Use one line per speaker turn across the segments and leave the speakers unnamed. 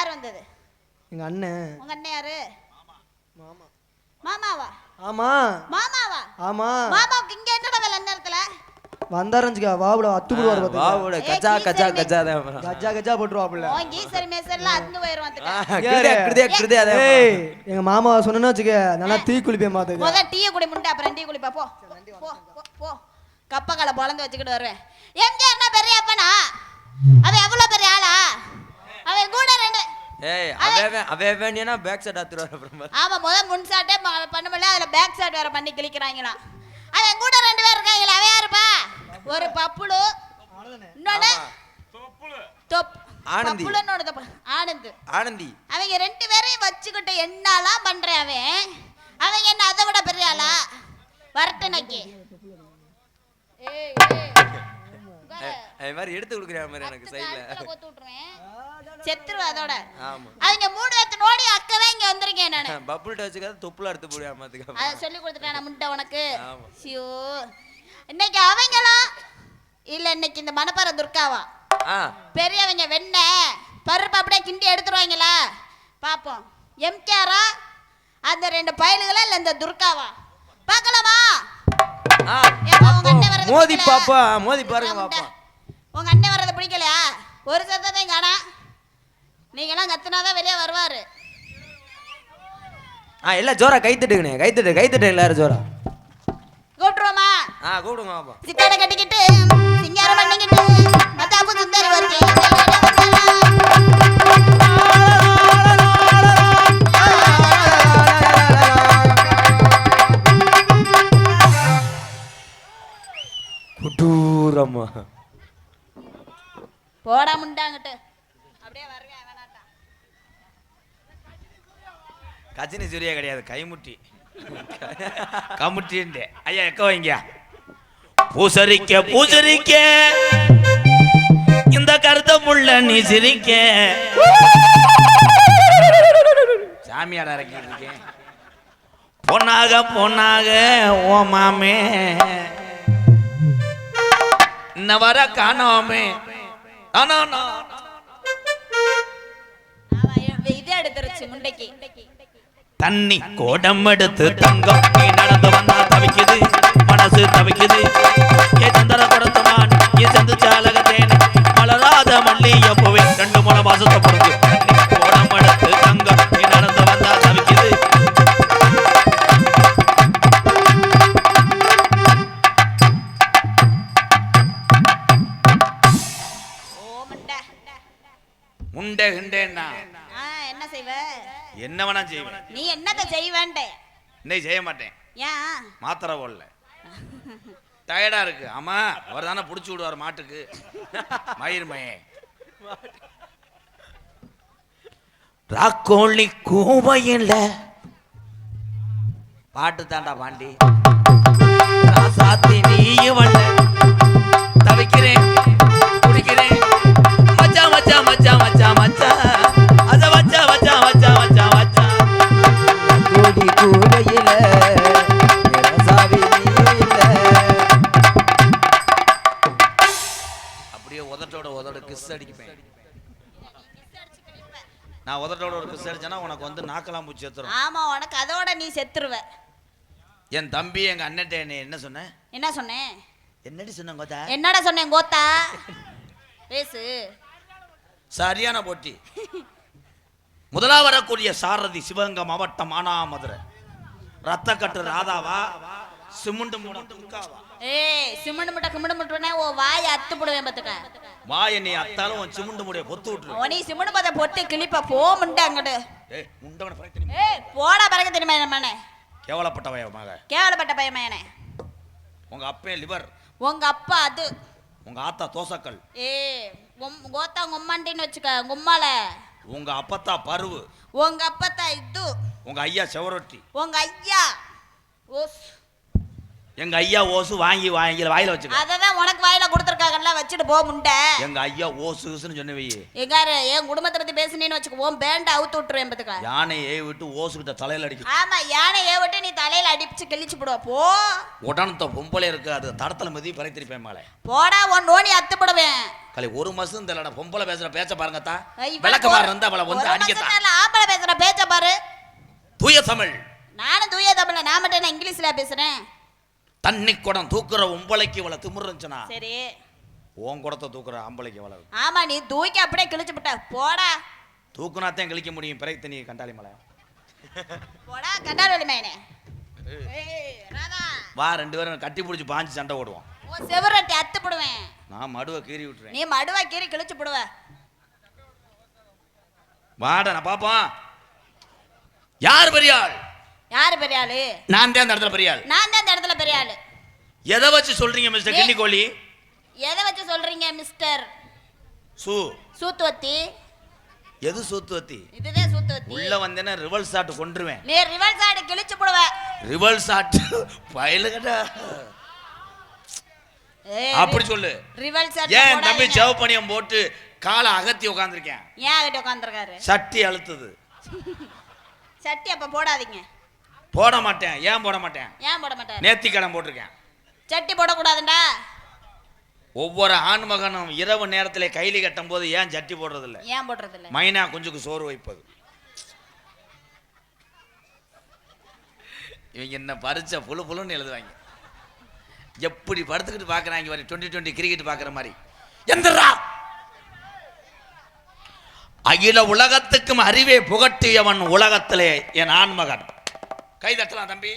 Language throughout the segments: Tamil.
யார் வந்தது?
எங்க அண்ணன்.
உங்க அண்ணன் யாரு?
மாமா.
மாமாவா?
ஆமா.
மாமாவா?
ஆமா.
மாமாவுக்கு இங்க என்னடா வேலை இந்த இடத்துல?
வந்தாரஞ்சுக்கா வாவுல அத்துக்குடுவார் பாத்து.
வாவுல கச்சா கச்சா கச்சா
கஜா கஜா போட்டுருவாப்ல.
ஓ கீசர் மேசர்லாம் அந்து போயிரும் வந்துட்ட.
கிருதே அதே.
ஏய் எங்க மாமா சொன்னேன்னு வச்சுக்க நல்லா டீ குளிப்பே மாத்துது.
முத டீ குடி முண்டை அப்புறம் டீ குளிப்பா போ. போ போ. கப்பகால பொளந்து வச்சுக்கிட்டு வருவேன். எங்க என்ன பெரிய அப்பனா? அவன் எவ்வளவு பெரிய ஆளா? அவன் கூட ரெண்டு
ஏய் அவன் வேண்டியனா பேக் ஷாட் ஆத்துறாரு அப்புறம்.
ஆமா முத முன் ஷாட்டே பண்ணல அதுல பேக் ஷாட் வேற பண்ணி கிளிக்கறாங்களாம். அவன் கூட ரெண்டு பேர் இருக்காங்களே அவன் யாருப்பா? ஒரு பப்புளு இன்னொன்னு ஆனந்தி. பப்புளுன்னு ஆனந்தி. அவங்க ரெண்டு பேரையும் வச்சுக்கிட்டு என்னலாம் பண்றேன் அவன். அவங்க என்ன அதை விட பெரிய ஆளா? வரட்டனைக்கு ஏய்
மாதிரி எடுத்து கொடுக்குற மாதிரி எனக்கு சைடுல
கோத்து விட்டுருவேன் செத்துருவா அதோட. அவங்க மூணு பேத்து நோடி அக்கவே இங்க வந்திருக்கேன் நானு.
பப்புள் டச்சுக்காத தொப்புல எடுத்து போடுவாமத்துக்கு
அத சொல்லி கொடுத்துட்டேன் நான் முட்டை உனக்கு. ஐயோ இன்னைக்கு அவங்களா இல்ல இன்னைக்கு இந்த மணப்பாறை துர்காவா? பெரியவங்க வெண்ண பருப்பு அப்படியே கிண்டி எடுத்துருவாங்களா பாப்போம். எம்கேஆரா அந்த ரெண்டு பயலுகளா இல்ல இந்த துர்காவா பார்க்கலாமா?
மோதி பாப்பா மோதி பாருங்க பாப்பா.
உங்க அண்ணன் வர்றது பிடிக்கலையா? ஒரு சத்தத்தையும் காணா. நீங்களாம் கத்துனாதான் வெளியே வருவாரு.
எல்லாம் ஜோரா கைத்தட்டு எல்லாரும் ஜோரா
கூப்பிட்டுருவோமா?
கூப்பிடுங்க பாப்பா.
சித்தாட கட்டிக்கிட்டு சிங்காரம் பண்ணிக்கிட்டு மத்தாப்பு சுந்தரி வருது.
குட்டூரம்மா
போடா முண்டாங்கிட்டு அப்படியே வருவேன். வேணாட்டா
கஜினி சூரியா கிடையாது கைமுட்டி கமுட்டின்ட்டு ஐயா எக்க வைங்க. பூசரிக்க இந்த கருத்த புள்ள நீ சிரிக்க சாமியாட இறக்கி இருக்கேன். பொன்னாக ஓ மாமே இன்ன வர காணோமே.
இது எடுத்துருச்சு முண்டைக்கு.
தண்ணி கோடம் எடுத்து தங்கம் நீ நடந்து வந்தா தவிக்குது மனசு தவிக்குது. ஏ சந்தர கொடுத்துமான் ஏ சந்து சாலகத்தேன் மலராத மல்லிய பூவே 2 மூணு மாசத்தை பொறுத்து கோடம் எடுத்து தங்கம் நீ நடந்து வந்தா தவிக்குது. முண்டை கிண்டேன்னா
என்ன செய்வ?
என்ன வேணா செய்வேன்.
நீ என்னத செய்வேன்டே?
இன்னை செய்ய மாட்டேன்.
ஏன்?
மாத்திரை போடல டயர்டா இருக்கு. ஆமா அவர் தானே புடிச்சு விடுவார் மாட்டுக்கு மயிர் மயே. ராக்கோழி கூவையில் பாட்டு தாண்டா பாண்டி சாத்தி நீ வண்ட தவிக்கிறேன் குடிக்கிறேன் மச்சா மச்சா மச்சா மச்சா மச்சா அத மச்சா மச்சா மச்சா மச்சா மச்சா கோடி கூடையில சாவி நீல அப்படியே உதட்டோட கிஸ் அடிப்பேன். நான் உதட்டோட ஒரு கிஸ் அடிச்சேன்னா உனக்கு வந்து நாக்கலாம் பூச்சி செத்துரும்.
ஆமா உனக்கு அதோட நீ செத்துருவ.
என் தம்பி எங்க அண்ணன்ட்ட என்ன சொன்னேன்?
என்ன சொன்னேன்?
என்னடி சொன்னேன் கோத்தா?
என்னடா சொன்னேன் கோத்தா? பேசு.
சரியான போட்டி. முதலா வரக்கூடிய சாரதி சிவகங்கை மாவட்டம் மானாமதுரை ரத்தக்கட்டு ராதாவா சிமுண்டு முடுக்காவா?
ஏய் சிமுண்டு முட்டை குமுண்டு முட்டுனே ஓ வாய் அத்து போடுவேன் பாத்துக்க.
வாய் நீ அத்தாலும் உன் சிமுண்டு முடைய பொத்து விட்டுரு.
ஓ நீ சிமுண்டு பத பொட்டி கிளிப்ப போ முண்டை அங்கடு.
ஏய் முண்டவன பறக்க தெரியுமா?
ஏய் போடா பறக்க தெரியுமா என்னமனே?
கேவலப்பட்ட பையமாக.
கேவலப்பட்ட பையமானே.
உங்க அப்பே லிவர்.
உங்க அப்பா அது.
உங்க ஆத்தா தோசக்கல்.
ஏய் கோத்தா உம்மாண்டின்னு வெச்சுக்க உம்மால.
உங்க அப்பத்தா பருவு.
உங்க அப்பத்தா இது.
உங்க ஐயா செவரொட்டி.
உங்க ஐயா ஓஸ்
எங்க ஐயா ஓசு வாங்கி வாயில வச்சுக்க.
அததான் உனக்கு வாயில கொடுத்துருக்காங்கல்ல, வச்சுட்டு போ முண்டை.
எங்க ஐயா ஓசுன்னு சொன்ன வை.
எங்காரு என் குடும்பத்தை பத்தி பேசுனீன்னு வச்சுக்கோ, பேண்ட அவுத்து விட்டுருவேன் பத்துக்க.
யானையை விட்டு ஓசுகிட்ட தலையில அடிக்கும்.
ஆமா, யானையை விட்டு நீ தலையில அடிச்சு கிழிச்சு போடுவ. போ.
உடனத்த பொம்பளை இருக்கு, அது தடத்துல மதி பறைத்திருப்பேன் மேலே.
போடா, உன் நோனி அத்து போடுவேன்.
கலை ஒரு மாசம் தெரியல, பொம்பளை பேசுற பேச்ச பாருங்க தா. விளக்கமா இருந்தா அவளை வந்து அடிக்கத்தா.
ஆம்பளை பேசுற பேச்ச பாரு.
தூய தமிழ்.
நானும் தூய தமிழ்ல, நான் மட்டும் என்ன இங்கிலீஷ்ல பேசுறேன்.
தண்ணி குடம் தூக்குற உம்பளைக்கு இவ்வளவு திமிரு இருந்துச்சுனா,
சரி
உன் குடத்தை தூக்குற ஆம்பளைக்கு இவ்வளவு.
ஆமா, நீ தூக்கி அப்படியே கிழிச்சு விட்ட. போடா.
தூக்குனாத்தான் கிழிக்க முடியும். பிறகு தண்ணி கண்டாளி மலை.
போடா கண்டாளி மேனே.
வா, 2 பேரும் கட்டி பிடிச்சி பாஞ்சு சண்டை ஓடுவோம்.
ஓ செவரட்டி அத்து போடுவேன்.
நான் மடுவை கீறி விட்டுறேன்.
நீ மடுவை கீறி கிழிச்சு போடுவ.
வாடா நான் பாப்போம். யார் பெரியாள்?
யாரு பெரிய ஆளு?
நான் தான் அந்த இடத்துல பெரியாள்.
நான் தான் இந்த இடத்துல பெரிய ஆளு.
எதை வச்சு சொல்றீங்க மிஸ்டர் கிண்ணிக்கோழி?
எதை வச்சு சொல்றீங்க மிஸ்டர் சூத்துவத்தி?
எது சூத்துவத்தி?
இதுதான் சூத்துவத்தி.
உள்ள வந்தேன்னா ரிவல் ஷாட் கொன்றுவேன்.
நீ ரிவல் ஷாட் கிழிச்சு போடுவ.
ரிவல் ஷாட் பயலுகடா. அப்படி சொல்லு.
Rival shot.
ஏன் தம்பி செவப்பணியம் போட்டு காலை அகத்தி உட்கார்ந்திருக்கேன்?
ஏன் அகத்தி உட்கார்ந்திருக்காரு?
சட்டி அழுத்துது.
சட்டி அப்ப போடாதீங்க.
போட மாட்டேன். ஏன் போட மாட்டேன்?
ஏன் போட மாட்டேன்?
நேத்தி கடன் போட்டிருக்கேன்.
சட்டி போடக்கூடாதுண்டா.
ஒவ்வொரு ஆண்மகனும் இரவு நேரத்தில் கைலி கட்டும் போது ஏன் சட்டி போடுறது இல்லை?
ஏன் போடுறது இல்லை?
மைனா குஞ்சுக்கு சோறு வைப்பது. இவங்க என்ன பறிச்ச புழுன்னு எழுதுவாங்க. எப்படி படுத்துக்கிட்டு பார்க்குறாங்க வரை 2020 கிரிக்கெட் பார்க்குற மாதிரி. எந்திரா, அகில உலகத்துக்கும் அறிவை புகட்டியவன் உலகத்திலே என் ஆண்மகன். கை தட்டலாம் தம்பி.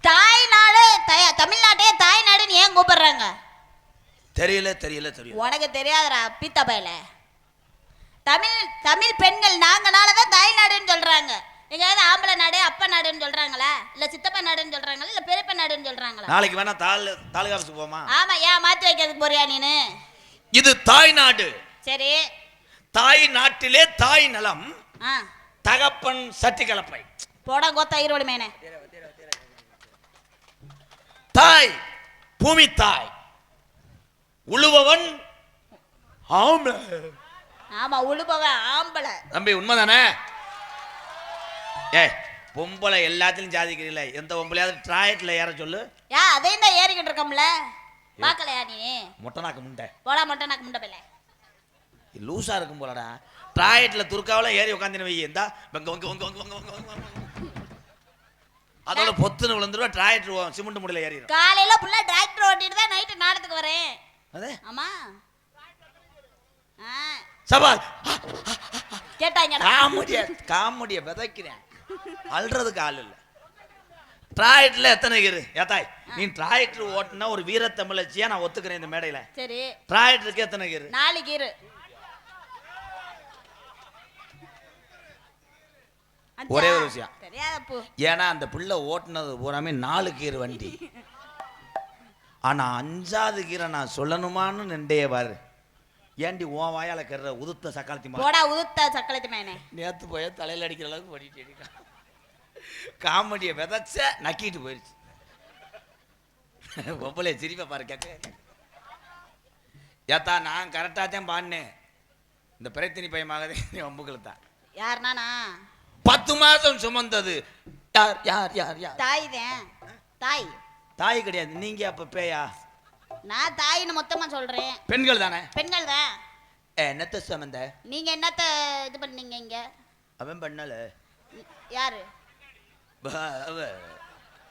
தாய்நாடு, தமிழ்நாட்டையே தாய்நாடுன்னு ஏன் கூப்பிடுறாங்க?
தெரியல.
உனக்கு தெரியாதரா பீத்தா பயல. தமிழ் பெண்கள் நாங்கனாலதான் தாய்நாடுன்னு சொல்றாங்க. எங்கேயாவது ஆம்பளை நாடு அப்பா நாடுன்னு சொல்றாங்களா, இல்ல சித்தப்பா நாடுன்னு சொல்றாங்களா, இல்ல பெரியப்பா நாடுன்னு சொல்றாங்களா?
நாளைக்கு வேணா தாலுகாசுக்கு போமா?
ஆமா, ஏன் மாத்தி வைக்கிறதுக்கு போறியா நீனு?
இது தாய்நாடு.
சரி,
தாய் நாட்டிலே தாய் நலம், தகப்பன் சட்டி கலப்பை.
போட கோத்தா ஈரோடு மேனே.
தாய் பூமி தாய், உழுபவன் ஆம்பளை.
ஆமா, உழுபவன் ஆம்பளை.
தம்பி உண்மைதானே? பொம்பளை எல்லாத்திலும் சாதிக்கிறீங்கள, எந்த பொம்பளையாவது டிராயட்ல ஏற சொல்லு.
அதையும் தான் ஏறிக்கிட்டு இருக்கோம்ல, பாக்கலையா நீ?
மொட்டை நாக்கு முண்டை.
போடா மொட்டை நாக்கு முண்டை பிள்ளை.
லூசா இருக்கும் போலடா. டிராயட்ல துர்காவெல்லாம் ஏறி உட்காந்து வை. எந்தா அதோட பொத்துன்னு விழுந்துருவா. டிராக்டர் சிமெண்ட் முடியல ஏறிடும்.
காலையில புள்ள டிராக்டர் ஓட்டிட்டு தான் நைட்டு நாடத்துக்கு வரேன். அதே ஆமா.
சபா
கேட்டாங்க.
காமெடிய விதைக்கிறேன். அல்றதுக்கு ஆள் இல்லை. டிராக்டர்ல எத்தனை கீரு? ஏத்தாய், நீ டிராக்டர் ஓட்டுனா ஒரு வீரத்தமிழச்சியா நான் ஒத்துக்கிறேன் இந்த மேடையில. சரி, டிராக்டருக்கு எத்தனை கீரு?
4 கீரு.
ஒரே ஒரு விஷயம், ஏன்னா அந்த பிள்ளை ஓட்டுனது பூராமே 4 கீர் வண்டி. ஆனா 5வது கீரை நான் சொல்லணுமான்னு நின்றைய பாரு. ஏண்டி உன் வாயால கர்ற உதுத்த சக்காலத்தி
போடா, உதுத்த சக்காலத்தி மேனே.
நேத்து போய் தலையில அடிக்கிற அளவுக்கு ஓடிட்டு இருக்கா. காமெடியை விதைச்ச நக்கிட்டு போயிடுச்சு. பொம்பளை சிரிப்பை பாரு கேட்க. ஏத்தா நான் கரெக்டாக தான் பாடினேன். இந்த பிரத்தினி பையமாகதே வம்புக்கள் தான்.
யாருனா
10 மாதம் சுமந்தது யார் யார் யார் யார்?
தாய் தான். தாய்
தாய் கிடையாது. நீங்க அப்ப பேயா?
நான் தாயின்னு மொத்தமா சொல்றேன்.
பெண்கள் தானே?
பெண்கள் தான்.
என்னத்த சுமந்த?
நீங்க என்னத்த இது பண்ணீங்க இங்க?
அவன் பண்ணல.
யாரு?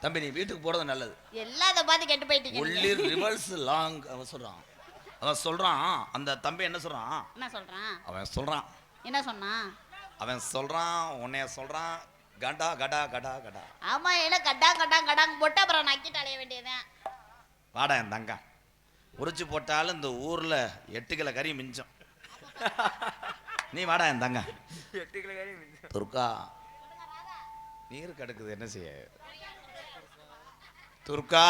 தம்பி நீ வீட்டுக்கு போறது நல்லது.
எல்லாத பார்த்து கெட்டு போயிட்டீங்க.
ஒல்லி ரிவர்ஸ் லாங். அவன் சொல்றான் அந்த தம்பி என்ன சொல்றான்?
என்ன சொல்றான்?
அவன் சொல்றான்
என்ன சொன்னான்?
அவன் சொல்றான் உன்னைய சொல்றான் கடா கடா கடா கடா.
ஆமா, என்ன கடா கடா கடாங்க போட்டு அப்புறம் நக்கிட்டு அலைய வேண்டியதுதான்.
வாடா என் தங்க, உரிச்சு போட்டாலும் இந்த ஊர்ல 8 கிலோ கறி மிஞ்சம். நீ வாடா என் தங்க.
8 கிலோ கறி மிஞ்சம்.
துர்கா நீர் கிடக்குது, என்ன செய்ய? துர்கா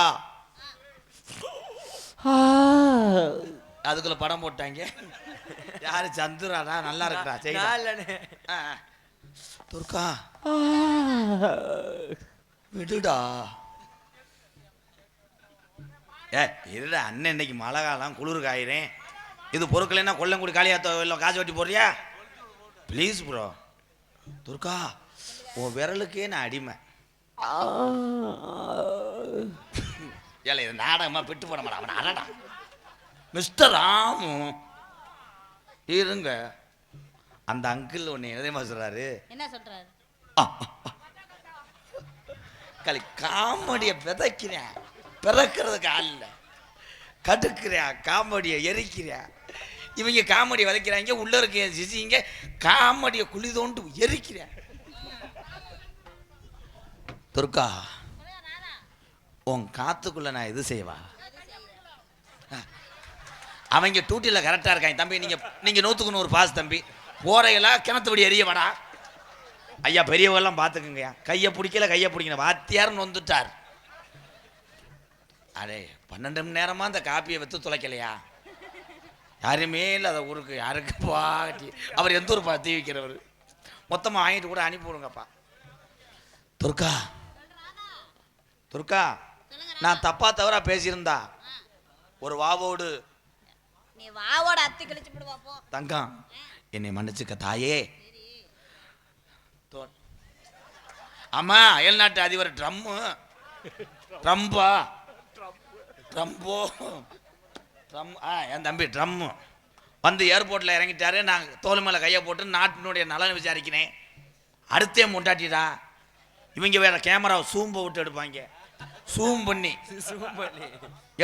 அதுக்குள்ள படம் போட்டாங்க. யாரு? சந்துராடா, நல்லா இருக்கா? துர்கா விடுடா. இருடா அண்ணன் இன்னைக்கு மழை காலம் குளிர் காயிறேன். இது பொருட்கள்னா கொல்லங்குடி காளியாத்த காசு வட்டி போடுறியா? Please bro. துர்கா உன் விரலுக்கே நான் அடிமை. ஏல இது நாடகமா விட்டு போட மாட்டான். அடடா மிஸ்டர் ராமு இருங்க. அந்த அங்கிள் ஒன்று எதேமா சொல்றாரு?
என்ன சொல்றாரு?
களி காமெடியை விதைக்கிறேன், பிறக்கிறதுக்கு ஆள் இல்லை. கடுக்கிறேன், காமெடியை எரிக்கிறேன். இவங்க காமெடியை விதைக்கிறாங்க, உள்ள இருக்க சிசிங்க காமெடியை குழி தோண்டு எரிக்கிறேன். துர்கா உன் காத்துக்குள்ள நான் இது செய்வா? அவங்க டூட்டியில் கரெக்டாக இருக்காங்க தம்பி. நீங்க 100க்கு 100 பாஸ் தம்பி. போறையெல்லாம் கிணத்துபடி எரிய வாடா. ஐயா பெரியவெல்லாம் பார்த்துக்குங்கய்யா. கையை பிடிக்கல, கையை பிடிக்கணும். வாத்தியார்னு வந்துட்டார். அடே 12 மணி நேரமா அந்த காப்பியை வைத்து துளைக்கலையா? யாருமே இல்லை அதை ஊருக்கு. யாருக்கு பாட்டி அவர் எந்த ஊர் தீ வைக்கிறவர்? மொத்தமாக வாங்கிட்டு கூட அனுப்பி விடுங்கப்பா. துர்கா துர்கா நான் தப்பா தவறா பேசியிருந்தா ஒரு வாவோடு
நீ வாவோட அத்தி கழிச்சு விடுவா போ.
தங்கம் என்னை மன்னிச்சுக்க தாயே. ஆமா அயல்நாட்டு அதிபர் ட்ரம்போ என் தம்பி ட்ரம்மு வந்து ஏர்போர்ட்டில் இறங்கிட்டாரு. நான் தோல் மேலே கையை போட்டு நாட்டினுடைய நலனை விசாரிக்கிறேன். அடுத்தே முண்டாட்டிடா. இவங்க வேற கேமராவை சூம்பை விட்டு எடுப்பாங்க. சூம் பண்ணி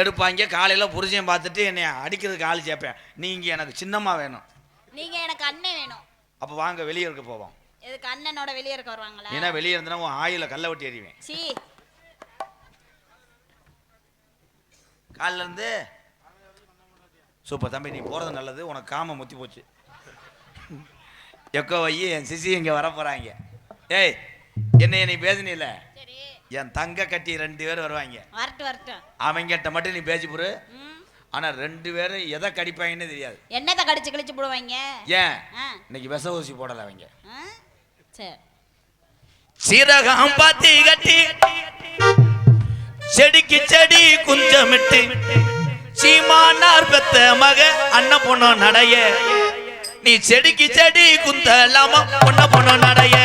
எடுப்பாங்க. காலையில் புருஷன் பார்த்துட்டு என்னை அடிக்கிறதுக்கு ஆள் சேர்ப்பேன். நீங்கள் எனக்கு சின்னம்மா வேணும்,
நீங்கள் எனக்கு அண்ணன் வேணும்.
அப்போ வாங்க வெளியே இருக்க போவோம்.
எதுக்கு அண்ணனோட வெளியே இருக்க வருவாங்களா?
ஏன்னா வெளியே இருந்தனா உன் ஆயில கல்லை வெட்டி எறிவேன். காலில் இருந்து சூப்பர் தம்பி, நீ போகிறது நல்லது. உனக்கு காம முத்தி போச்சு. எக்கோ வை, என் சிசி இங்கே வர போகிறாங்க. ஏய் என்னைய நீ பேசினில்ல, என் தங்க கட்டி 2 பேர் வருவாங்க. அவங்ககிட்ட மட்டும் நீ பேசி போரு. ஆனா 2 பேரும் எதை கடிப்பாங்கன்னு தெரியாது.
என்னத்தை கடிச்சு கிழிச்சு போடுவாங்க.
ஏன் இன்னைக்கு விச ஊசி போடல அவங்க. சீரகம் பாத்தி கட்டி செடிக்கு செடி குஞ்சமிட்டு சீமானார் பெத்த மக அண்ணன் பொண்ணு நடைய. நீ செடிக்கு செடி குந்தலாம பொண்ண பொண்ணு நடைய.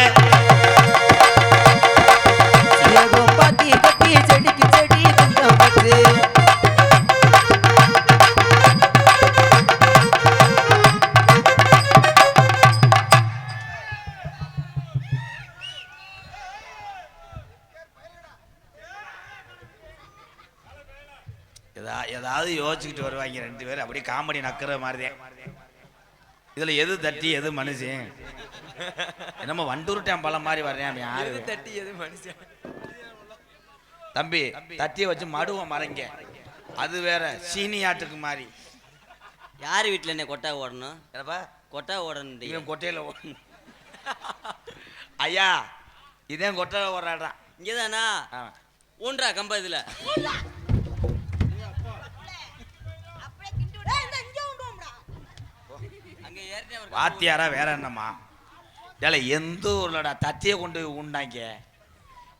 பாத்தி கட்டி செடிக்கு செடி குஞ்சமிட்டு
ஏதாவது யோசிச்சுக்கிட்டு வருவாங்க 2 பேர். அப்படியே காமெடி நக்கிற மாதிரிதான். இதுல எது தட்டி எது மனுஷன்? என்னமோ வண்டூர்ட்டான் பழம் மாதிரி வர்றேன். யாரு தட்டி எது மனுஷன்? தம்பி தட்டியை வச்சு மடுவோம் மறைங்க. அது வேற சீனி ஆட்டுக்கு மாதிரி.
யார் வீட்டில் என்ன கொட்டா ஓடணும்?
என்னப்பா
கொட்டா ஓடணும்?
இவன் கொட்டையில ஓடணும். ஐயா இதே கொட்டையில ஓடுறாடா.
இங்கேதானா ஊன்றா கம்பா இதுல
வாத்தியாரா வேற என்னம்மா? ஏல எந்த ஊர்லடா தட்டியை கொண்டு உண்டாங்க?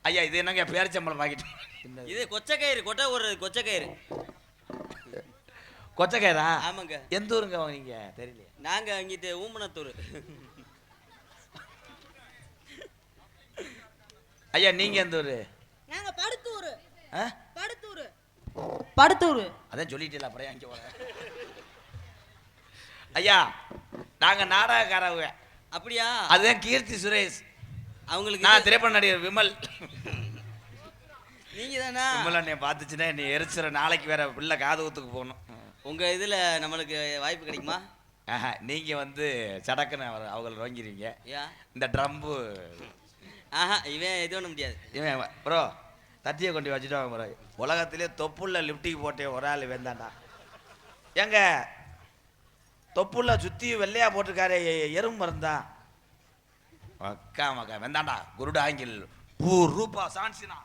ஐயா இது என்னங்க பேரிச்சம்பளம் பாக்கிட்டு?
இது கொச்சக்கயிறு. கொட்டை ஓடுறது கொச்சக்கயிறு.
கொச்சக்கயிறா?
ஆமாங்க.
எந்த ஊருங்க வாங்குறீங்க? தெரியல.
நாங்க அங்கிட்டு ஊமனத்தூர்.
ஐயா நீங்க எந்த ஊரு?
நாங்க படுத்தூர்.
அதான் சொல்லிட்டே அப்புறம் அங்கே போற. ஐயா நாங்க நாடகக்காரவங்க.
அப்படியா?
அதுதான் கீர்த்தி சுரேஷ்.
அவங்களுக்கு
நான் திரைப்பட நடிகர் விமல்.
நீங்க தானா?
விமல் அண்ணன் பார்த்துச்சுன்னா என்னை எரிச்சிட. நாளைக்கு வேற பிள்ளை காது ஊத்துக்கு போகணும்.
உங்க இதுல நம்மளுக்கு வாய்ப்பு கிடைக்குமா?
நீங்க வந்து சடக்குன்னு அவங்களை வாங்கிடுவீங்க. இந்த ட்ரம்பு
இவன் இது பண்ண முடியாது.
இவன் ப்ரோ தட்டியை கொண்டு வச்சுட்டு வாங்க ப்ரோ. உலகத்திலே தொப்புள்ள லிப்டிக்கு போட்டே ஒரு ஆள் வேந்தாண்டா. எங்க தொப்புள்ள சுத்தி வெள்ளையா போட்டிருக்காரு எறும்பு மருந்தா? அக்கா மக்கா வெந்தாண்டா. குருடு ஆங்கில் ரூபா சான்சினா.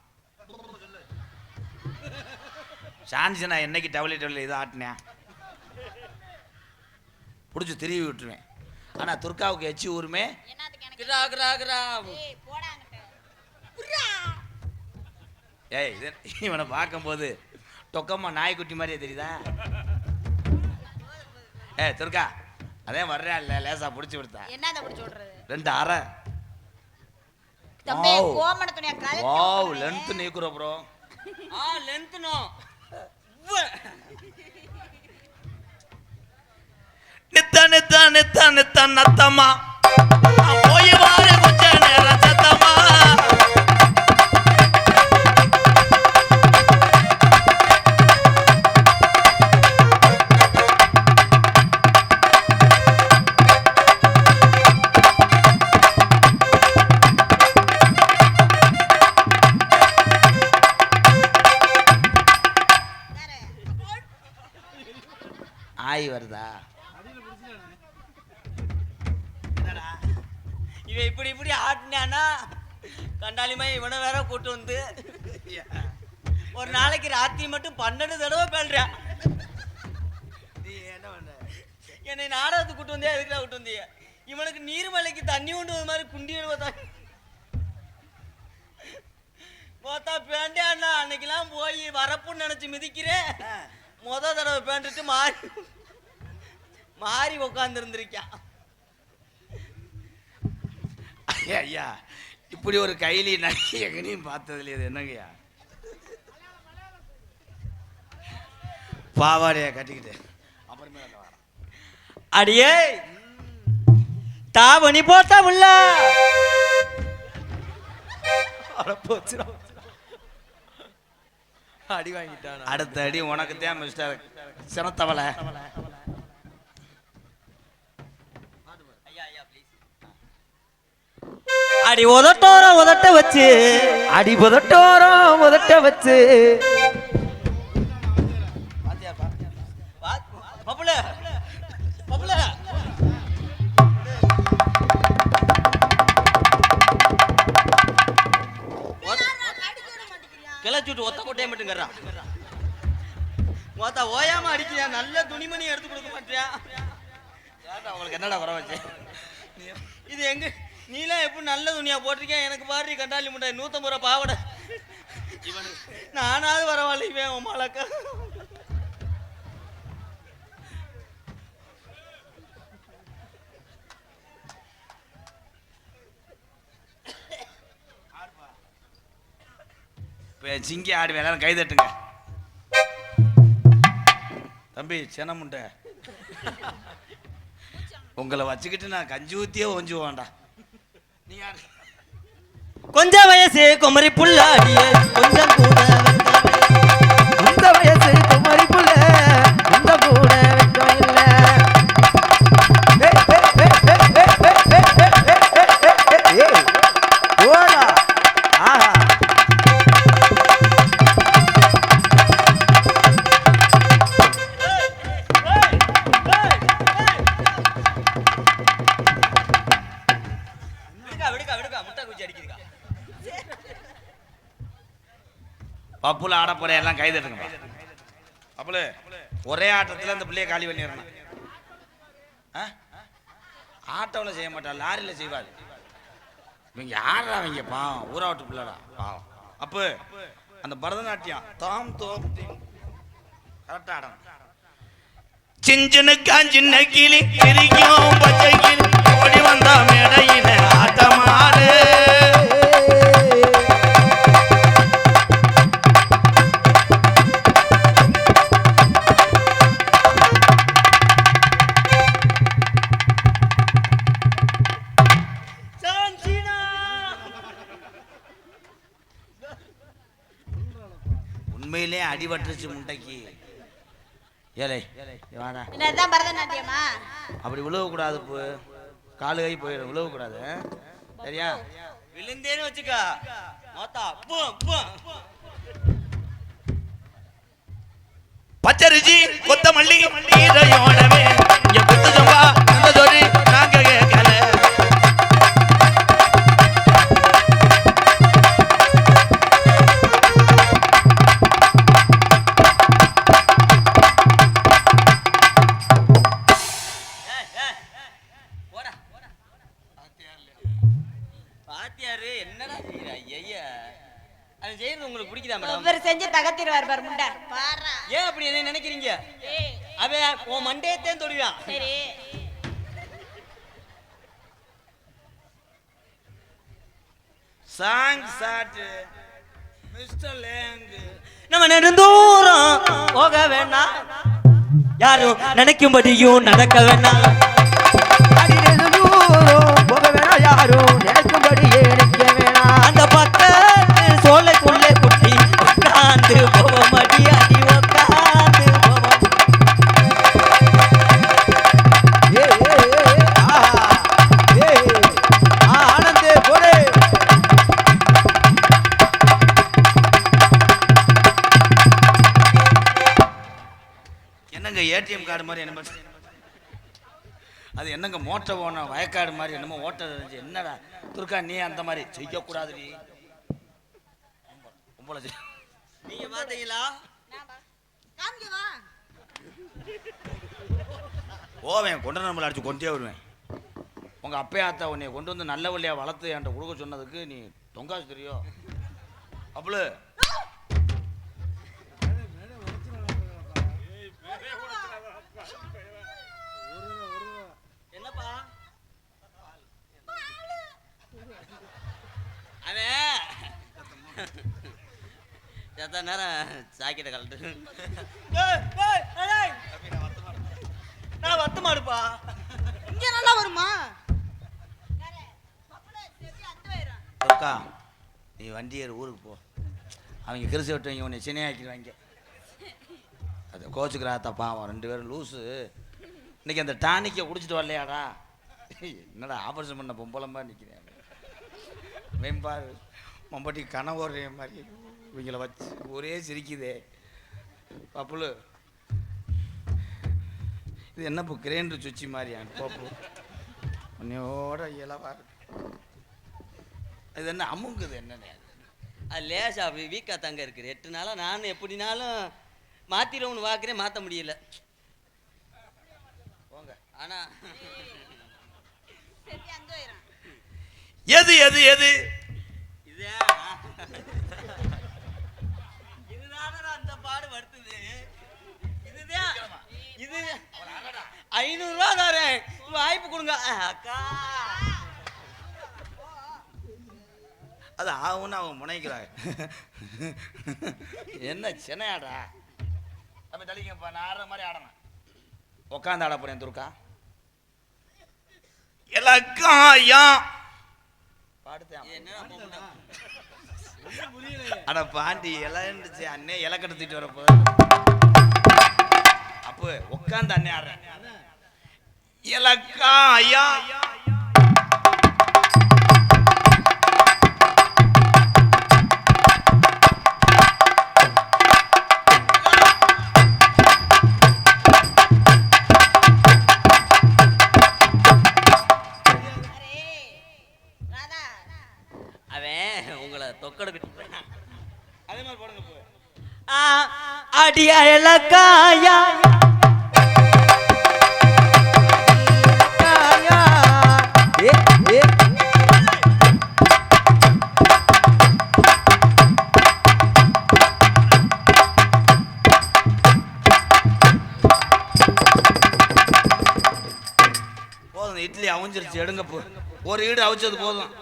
சான்சினா என்னைக்கு டபிள்யூ இதை ஆட்டினேன் பிடிச்சி திருவி விட்டுருவேன். ஆனா துர்காவுக்கு எச்சி ஊருமே. ஏய் இவனை பார்க்கும்போது தொக்கம்மா நாய்க்குட்டி மாதிரியே தெரியுதா? துர்கா அதே வர்றேன் இல்ல லேசா புடிச்சு விடுத்தா.
என்னத புடிச்சு விடுறது?
2 அரை.
தம்பி கோமண துணியா கலட்டி.
வாவ் லெந்த் நீக்குற ப்ரோ.
Length no.
நித்த நத்தம்மா போய் வாரு கொஞ்ச நேரம் சத்தம்மா. ஆய் வருதா?
இவன் இப்படி ஆட்டினானா கண்டாலிமா இவனை வேற கூட்டு வந்து ஒரு நாளைக்கு ராத்திரி மட்டும் 12 தடவை பேல்றான்.
நீ என்ன பண்ண?
என்னை நாடகத்துக்கு கூட்டு வந்தே எதுக்குடா கூட்டு வந்தீங்க? இவனுக்கு நீர்மலைக்கு தண்ணி கொண்டு வந்த மாதிரி குண்டி பார்த்தா பேண்டே அண்ணா அன்னைக்கெல்லாம் போய் வரப்புன்னு நினைச்சு மிதிக்கிறேன். தடவை பேண்டுட்டு மாறி உட்கார்ந்து இருந்திருக்கான்.
ஐயா இப்படி ஒரு கைலி நகை எங்கனையும் பார்த்ததுல இது என்னங்கய்யா? பாவாடைய கட்டிக்கிட்டு அப்புறமே
அடியே தாவணி போட்டா உள்ள
அடி வாங்கிட்டான்.
அடுத்த அடி உனக்கு தான் மிஸ்டர் சினத்தவளை.
அடி உதட்டோரம் உதட்ட வச்சு
அடி உதட்டோரம் உதட்ட வச்சு
பப்புல பப்புல கிளச்சுட்டு ஒத்த கொட்டையை மட்டுங்கிறான். மொத்த ஓயாம அடிக்கிறியா? நல்ல துணிமணி எடுத்து கொடுக்க மாட்டியா?
அவங்களுக்கு என்னடா குறை வச்சு?
இது எங்க நீலாம் எப்படி நல்ல துணியா போட்டிருக்கேன்? எனக்கு பாரு கண்டாலி முட்டாய் 150 ரூபா பாவட. நானாவது பரவாயில்ல, இவன் உமாலக்கா
சிங்கி ஆடு எல்லாரும் கை தட்டுங்க. தம்பி சினமுண்ட உங்களை வச்சுக்கிட்டு நான் கஞ்சி ஊத்தியே ஒஞ்சுவான்டா. நீங்க
கொஞ்சம் வயசு குமரி புள்ளாடிய கொஞ்சம் கூட
இந்த வயசு குமரி புள்ள இந்த கூட வெக்கம் இல்ல. ஓடா ஆஹா
பப்புல ஆட போற எல்லாம் கை தட்டுங்க. பப்புல ஒரே ஆட்டத்துல இந்த பிள்ளைய காலி பண்ணிடணும். ஆட்டோவில் செய்ய மாட்டா, லாரியில் செய்வாரு. இவங்க யாரா அவங்க? பாவம் ஊராவட்டு பிள்ளைடா பாவம். அப்போ அந்த பரதநாட்டியம் தாம் தோம் கரெக்டா ஆடணும். சிஞ்சனு காஞ்சின்ன கிளி கிரிக்கும் பச்சை கிளி ஓடி வந்தா மேடையில ஆட்டமாடு. உண்மையிலே அடிபட்டுருச்சு முண்டைக்கு. ஏலே வாடா.
என்னதான் பரதநாட்டியமா?
அப்படி விழுவ கூடாது, காலு கை போயிடும், விழுவ கூடாது சரியா?
விழுந்தேன்னு வச்சுக்க
பச்சரிசி கொத்தமல்லி இதையோடவே இங்க குத்து சம்பா அந்த சொல்லி நாங்க கேட்கல.
அது செய்யறது உங்களுக்கு பிடிக்குதா மேடம்?
அவர் செஞ்சு தகத்திடுவார் பாரு முண்டை. பாரா.
ஏன் அப்படி என்ன நினைக்கிறீங்க? அவன் உன் மண்டையத்தையும் தொடுவான்.
சரி.
சாங் சாட் மிஸ்டர் லேங்
நம்ம நெடுந்தூரம் போக வேணாம், யாரும் நினைக்கும்படியும் நடக்க வேணாம்.
போக வேணாம், யாரும் நினைக்கும்படியே நிற்க வேணாம்.
அந்த பக்கத்து சோலைக்குள்ளே குட்டி உட்காந்து போவோம், அடி அடி உட்காந்து போவோம்.
ஆனந்தே போடு.
என்னங்க ஏடிஎம் கார்டு மாதிரி என்ன அது என்னங்க மோட்டர் ஓன வயக்காடு மாதிரி என்னமோ ஓட்டர் இருந்துச்சு. என்னடா துர்கா நீ அந்த மாதிரி செய்யக்கூடாதுடி.
நீங்க பாத்தீங்களா?
ஓவேன் கொண்டு நம்மளை அடிச்சு கொண்டே வருவேன். உங்க அப்பையாத்தா உன்னை கொண்டு வந்து நல்ல வழியா வளர்த்து என்கிட்ட கொடுக்க சொன்னதுக்கு நீ தொங்காசு தெரியும் அப்பளு.
என்னப்பா அவன் நேரம் சாக்கெட்டை கலட்டு. நான் வத்த மாடுப்பா.
இங்க நல்லா வருமா?
துர்கா நீ வண்டியர் ஊருக்கு போ. அவங்க கிரிசு விட்டுவங்க உன்னை சினையாக்கிடுவாங்க. அது கோச்சுக்கிறா தப்பா. அவன் 2 பேரும் லூஸு. இன்னைக்கு அந்த டானிக்கை குடிச்சிட்டு வரலையாடா? என்னடா ஆபரேஷன் பண்ண பொம்பளம்பா நிற்கிறேன். மேம்பார் மம்பட்டி கனவோடுற மாதிரி இவங்கள வச்சு ஒரே சிரிக்குதே. பப்புலு இது என்ன இப்போ கிரைண்டர் சுச்சி மாதிரியா பாப்பு உன்னையோட இலவா இருக்கு. இது என்ன அமுங்குது என்னன்னு?
அது லேசா வீக்கா தாங்க இருக்குது. 8 நாளா நானும் எப்படினாலும் மாத்திரவுன்னு பார்க்குறேன், மாற்ற முடியல. போங்க. ஆனா
எது எது எது
இதுதான அந்த பாடு வருத்துது. இதுதான் இது 500 ரூபா தரேன், வாய்ப்பு கொடுங்க அக்கா.
அது ஆகும்னு அவன் முனைக்கிறாங்க. என்ன சின்னையாடா அப்ப தள்ளிங்கப்பா. நான் ஆடுற மாதிரி ஆடணும். உட்காந்து ஆட போறேன் துர்கா. இலக்காயா அட பாண்டி இலை இருந்துச்சு. அண்ணே இலை கட்டுத்திட்டு வரப்போ அப்போ உட்காந்து அண்ணே ஆடுறேன். இலக்காயா அதே மாதிரி போடுங்க போ.
அடியா இலக்காயா
போதும். இட்லி அவிஞ்சிருச்சு எடுங்க போ. ஒரு ஈடு அவிச்சது போதும்.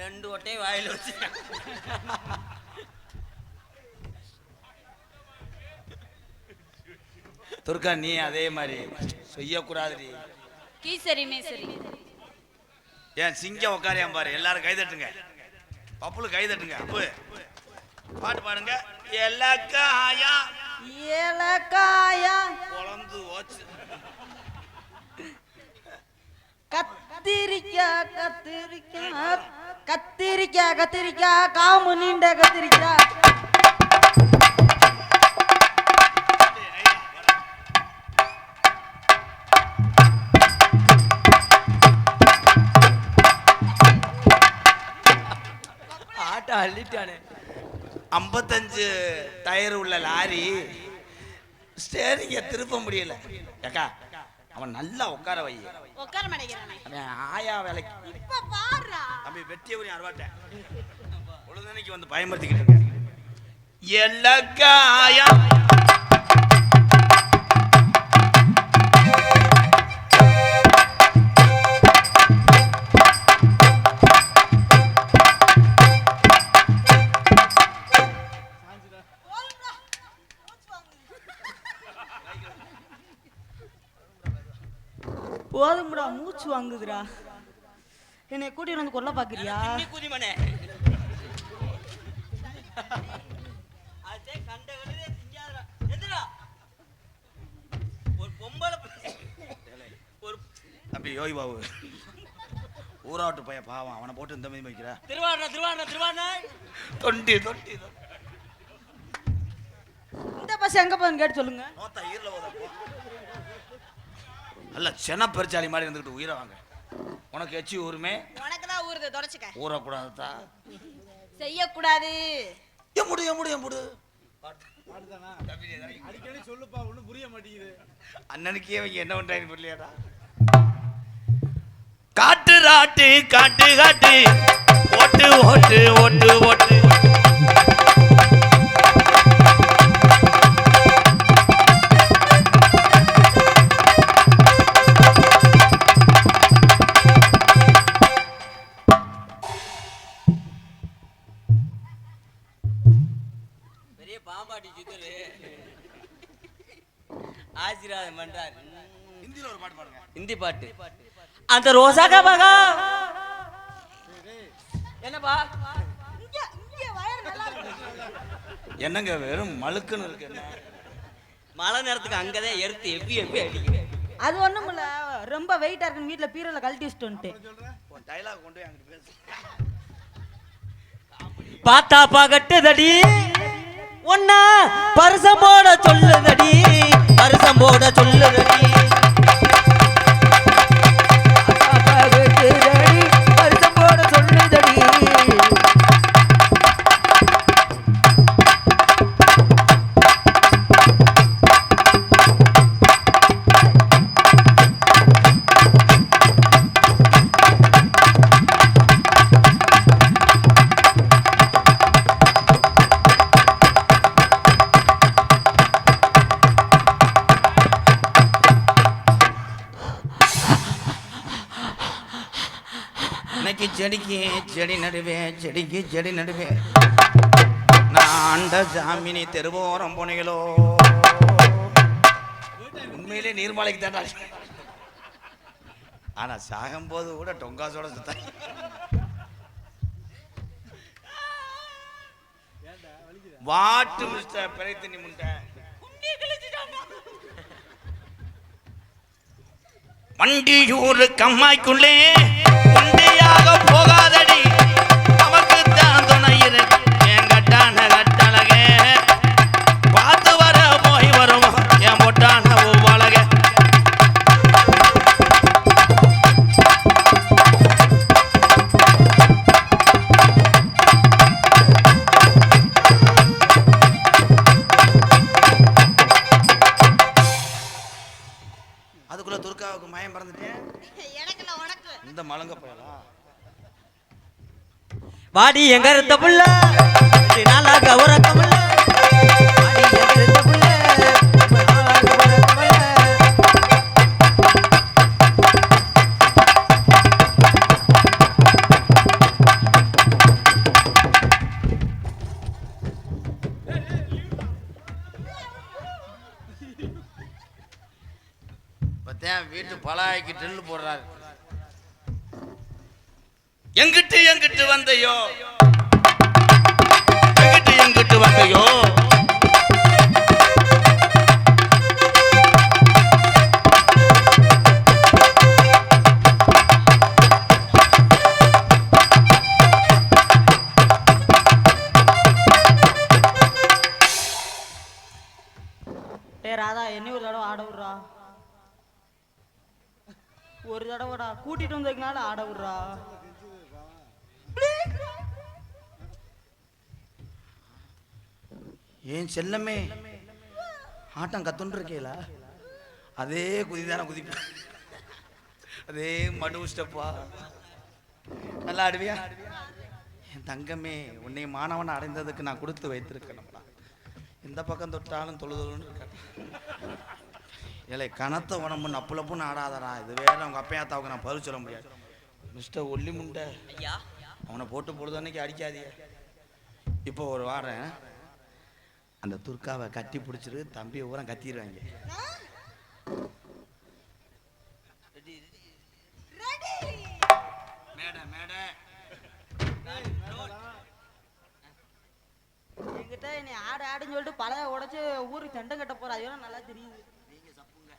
ரெண்டு ஒட்டையும் வாயில வச்சு
துர்கா நீ அதே மாதிரி செய்யக்கூடாது.
கீசரி மேசரி
ஏன் சிங்க உட்காரியா பாரு. எல்லாரும் கைதட்டுங்க. பப்புளு கைதட்டுங்க. அப்பு பாட்டு பாடுங்க. இலக்காயா
இலக்காயா
குழந்து ஓச்சு.
கத்திரிக்காய் கத்திரிக்காய் கத்திரிக்காய் கத்திரிக்காய் காமு நீண்ட கத்திரிக்காய்.
ஆட்ட அள்ளிட்டானே.
55 டயர் உள்ள லாரி ஸ்டேரிங்க திருப்ப முடியல. ஏக்கா அவன் நல்லா உட்கார வை.
உட்கார மாட்டேங்கிறானே.
அவன் ஆயா வேலைக்கு.
இப்ப பாருடா.
தம்பி வெட்டியவரி அறுவாட்டேன். பொழுதனைக்கு வந்து பயமுறுத்திக்கிட்டு இருக்கேன். எல்லக்காயா
போதும்டா, மூச்சு வாங்குதுடா. என்னை கூட்டிட்டு வந்து கொல்ல பாக்குறியா? குதிமனே ஒரு பொம்பளை ஒரு
தம்பி யோகி பாபு ஊராட்டு பைய பாவம், அவனை போட்டு இந்த மாதிரி வைக்கிற.
திருவாரூர்
தொண்டி தொண்டி
இந்த பஸ் எங்க போகுதுன்னு கேட்டு சொல்லுங்க.
நல்ல சென பெருச்சாலி மாதிரி இருந்துக்கிட்டு உயிரை வாங்க. உனக்கு எச்சி ஊருமே.
உனக்கு தான் ஊறுது, தொடச்சுக்க.
ஊறக்கூடாதுதா,
செய்யக்கூடாது.
முடு
அடிக்கடி சொல்லுப்பா, ஒன்றும் புரிய மாட்டேங்குது.
அண்ணனுக்கே அவங்க என்ன பண்றாங்க புரியலையாடா. காட்டு ராட்டு காட்டு காட்டு ஓட்டு ஓட்டு ஓட்டு ஓட்டு
பாம்பாட்டி சித்தரு ஆசீர்வாதம் பண்றாரு.
ஹிந்தில ஒரு பாட்டு பாடுங்க.
ஹிந்தி பாட்டு. அந்த ரோசாக்கா பாகா என்னப்பா
என்னங்க வெறும் மழுக்குன்னு இருக்கு. என்ன
மழை நேரத்துக்கு அங்கதான் எருத்து எப்பி அடிக்குது. அது ஒண்ணும் இல்ல, ரொம்ப வெயிட்டா இருக்குன்னு வீட்டுல பீரோல கழட்டி வச்சுட்டு வந்துட்டேன்.
டைலாக் கொண்டு போய் அங்கிட்டு பேசு.
பாத்தா பாகட்டுதடி ஒன்னா பரிசம் போட சொல்லுதடி, பரிசம் போட சொல்லுதடி, பரிசம் போட சொல்லுதடி.
செடிக்கு செடி நடுவேன், செடிக்கு செடி நடுவேன். நான் ஆண்ட ஜாமினி தெருவோரம் போனீங்களோ. உண்மையிலே நீர்மலைக்கு தாண்டா. ஆனா சாகும் போது கூட டொங்காசோட சுத்த. வாட்டு மிஸ்டர் பிறை தண்ணி முண்டை வண்டியூர் கம்மாய்க்குள்ளே உண்டையாக போகாதடி, நமக்கு தான் துணை இருக்கு என் கட்டான கட்டழகே. பார்த்து வர போய் வருவோம் என் பொட்டான ஒவ்வொழக. அதுக்குள்ள துர்காவுக்கு மயம் பறந்துட்டேன். இந்த மலங்க போயலா
வாடி எங்க இருந்த புள்ள நாளாக உறக்கமுள்ள, வாடி எங்க இருந்த புள்ள நாளாக உறக்கமுள்ள.
பத்தேன் வீட்டு பலாய்க்கு ட்ரில்லு போடுறாரு. எங்கிட்டு எங்கிட்டு வந்தையோ, எங்கிட்டு எங்கிட்டு வந்தையோ.
ராதா என்ன ஒரு தடவை ஆட விடுறா, ஒரு தடவைடா கூட்டிட்டு வந்ததுனால ஆட விடுறா.
ஏன் செல்லமே ஆட்டம் கத்துன்னு இருக்கேல, அதே குதிதானே குதிப்பேன், அதே மடு ஸ்டெப்பா. நல்லா ஆடுவியா என் தங்கமே? உன்னை மாணவன் அடைந்ததுக்கு நான் கொடுத்து வைத்திருக்கேன்ப்பா. இந்த பக்கம் தொட்டாலும் தொழுதொழுன்னு இருக்க. ஏழை கனத்த உடம்பு நப்புலப்புன்னு ஆடாதடா. இது வேற அவங்க அப்பையாத்தாவுக்கு நான் பதில் சொல்ல முடியாது. மிஸ்டர் ஒல்லி முண்டை
ஐயா,
அவனை போட்டு பொழுதன்னைக்கு அடிக்காதீங்க. இப்போ ஒரு வாரம் அந்த துர்காவை கட்டி பிடிச்சிரு, தம்பியை ஊரா கத்திடுவாங்க.
என்கிட்ட என்னை ஆடு ஆடுன்னு சொல்லிட்டு பழைய உடைச்சு ஊருக்கு தண்டம் கட்ட போற, அது நல்லா தெரியுது. நீங்க சப்புங்க,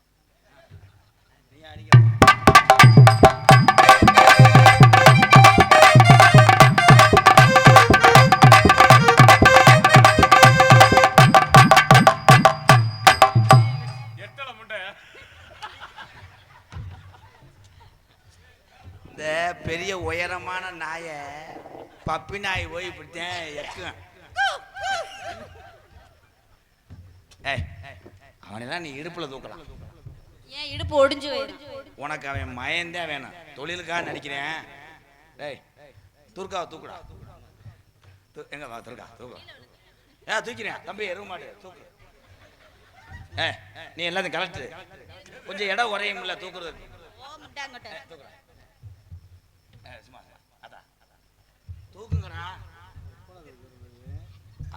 நீ அடிக்க. இந்த பெரிய உயரமான நாயை பப்பி நாய் போய் இப்படித்தான் எக்கும். அவனெல்லாம் நீ இடுப்புல தூக்கலாம்.
ஏன் இடுப்பு ஒடிஞ்சு
உனக்கு அவன் மயந்தே வேணும். தொழிலுக்காக நடிக்கிறேன். டேய் துர்காவை தூக்குடா. எங்க வா துர்கா தூக்கு. தூக்கிறேன் தம்பி, எருவ மாட்டு தூக்கு. நீ எல்லாத்தையும் கலெக்டு. கொஞ்சம் இடம் உரையும் இல்லை தூக்குறது. தூக்குங்கடா.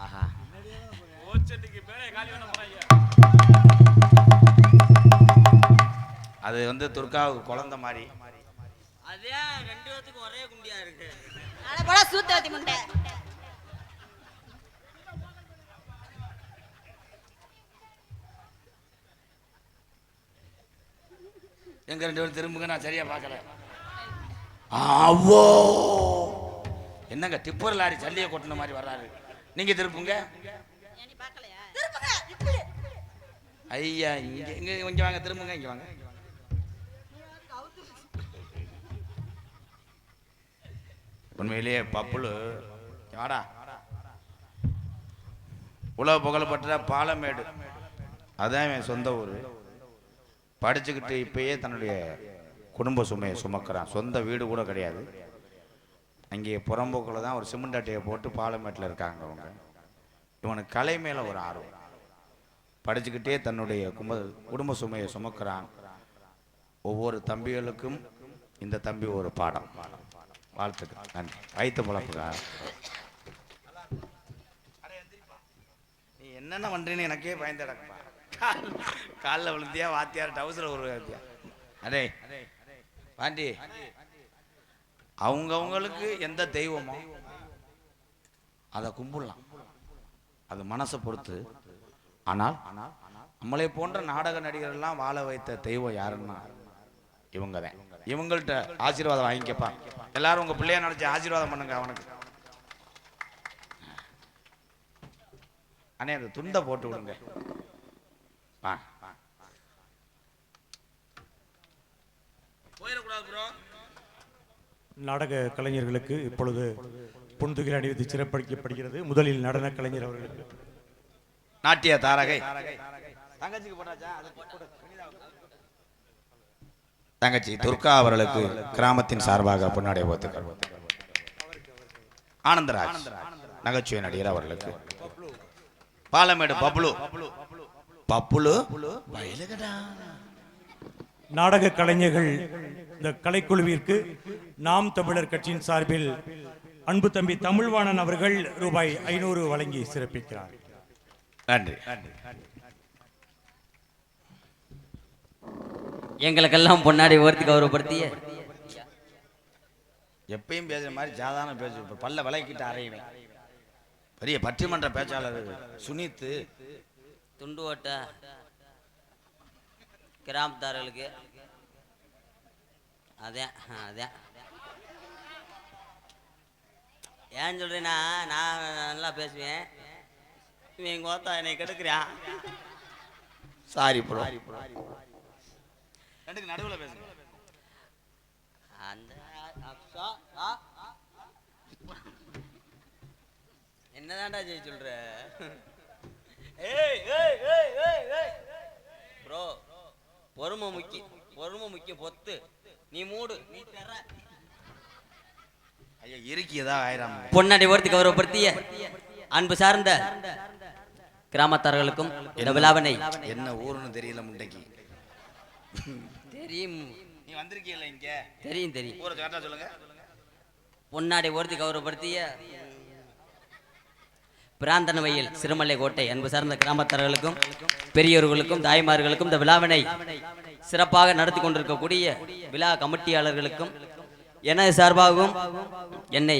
ஆஹா, அது வந்து துர்காவுக்கு குழந்தை மாதிரி. அதே ரெண்டு பேத்துக்கு ஒரே குண்டியா இருக்கு.
சூத்திரத்தி முண்டை.
எங்க ரெண்டு பேரும் திரும்புங்க, நான் சரியா பார்க்கல. அவ்வோ என்னங்க டிப்பர் லாரி சல்லியை கொட்டின மாதிரி வர்றாரு. நீங்க திருப்புங்க. ஐயா இங்க இங்க இங்க வாங்க, திரும்புங்க, இங்க வாங்க. உண்மையிலேயே பப்புளு வாடா. உலக புகழப்பட்ட பாலமேடு, அதான் என் சொந்த ஊர். படிச்சுக்கிட்டு இப்பயே தன்னுடைய குடும்ப சுமையை சுமக்கிறான். சொந்த வீடு கூட கிடையாது. அங்கே புறம்போக்கில் தான் ஒரு சிமெண்ட் அட்டையை போட்டு பாலமேட்டில் இருக்காங்க அவங்க. இவனுக்கு கலை மேலே ஒரு ஆர்வம். படிச்சுக்கிட்டே தன்னுடைய குடும்ப சுமையை சுமக்கிறான். ஒவ்வொரு தம்பிகளுக்கும் இந்த தம்பி ஒரு பாடம். வாழ்த்துக்கள், நன்றி. வைத்த பொழப்புக்கா. நீ என்னென்ன பண்றீன்னு எனக்கே பயந்து கிடக்குப்பா. காலில் விழுந்தியா வாத்தியார் டவுசர் ஒரு வாத்தியா. அதே பாண்டி, அவங்கவுங்களுக்கு எந்த தெய்வமோ அதை கும்பிடலாம், அது மனசை பொறுத்து. ஆனால் நம்மளை போன்ற நாடக நடிகர்கள்லாம் வாழ வைத்த தெய்வம் யாருன்னா இவங்க தான். இவங்கள்ட்ட ஆசீர்வாதம் வாங்கிக்கப்பா. எல்லாரும் உங்க பிள்ளைய நினைச்சு ஆசீர்வாதம் பண்ணுங்க அவனுக்கு. அண்ணே அந்த துண்டை போட்டு விடுங்க.
நாடக கலைஞர்களுக்கு இப்பொழுது பொன்துகில் அணிவித்து சிறப்பிக்கப்படுகிறது. முதலில் நடன கலைஞர் அவர்களுக்கு
நாட்டிய தாரகை தங்கச்சி துர்கா அவர்களுக்கு கிராமத்தின் சார்பாக பொன்னாடை போத்துக்கள். ஆனந்தராஜ் நகைச்சுவை நடிகர் அவர்களுக்கு பாலமேடு பப்புளு பப்புளு வயலுகடா.
நாடக கலைஞர்கள் இந்த கலைக்குழுவிற்கு நாம் தமிழர் கட்சியின் சார்பில் அன்பு தம்பி தமிழ்வாணன் அவர்கள் ரூபாய் 500 வழங்கி சிறப்பிக்கிறார்.
நன்றி.
எங்களுக்கெல்லாம் பொன்னாடி ஓர்த்தி கௌரவப்படுத்திய
எப்பயும் பேசுற மாதிரி சாதாரண பேசு. பல்ல விலைக்கிட்டு அறையுவேன். பெரிய பட்டிமன்ற பேச்சாளர் சுனித்து
துண்டு ஓட்ட கிராமத்தார்களுக்கு அதான் அதான் ஏன்னு சொல்றேன்னா, நான் நல்லா பேசுவேன். இவன் கோத்தா என்னை கெடுக்கிறான்.
Sorry bro. ரெண்டுக்கு நடுவில் பேசுங்க.
அந்த என்னதான்டா ஜெய் சொல்ற? ப்ரோ பொறுமை முக்கியம் பொத்து நீ மூடு நீ தர
ஐயா இருக்கியதா ஆயிரம்
பொன்னாடி ஓர்த்தி கௌரவப்படுத்திய அன்பு சார்ந்த கிராமத்தார்களுக்கும் இந்த விழாவினை
என்ன ஊருன்னு தெரியல முண்டைக்கு
தெரியும்
நீ வந்திருக்கீல்ல இங்க
தெரியும்
ஊரை கரெக்டா சொல்லுங்க
பொன்னாடி ஓர்த்தி கௌரவப்படுத்திய பிராந்தன வயல் சிறுமலை கோட்டை அன்பு சார்ந்த கிராமத்தார்களுக்கும் பெரியோர்களுக்கும் தாய்மார்களுக்கும் இந்த விழாவினை சிறப்பாக நடத்தி கொண்டிருக்கக்கூடிய விழா கமிட்டியாளர்களுக்கும் எனது சார்பாகவும் என்னை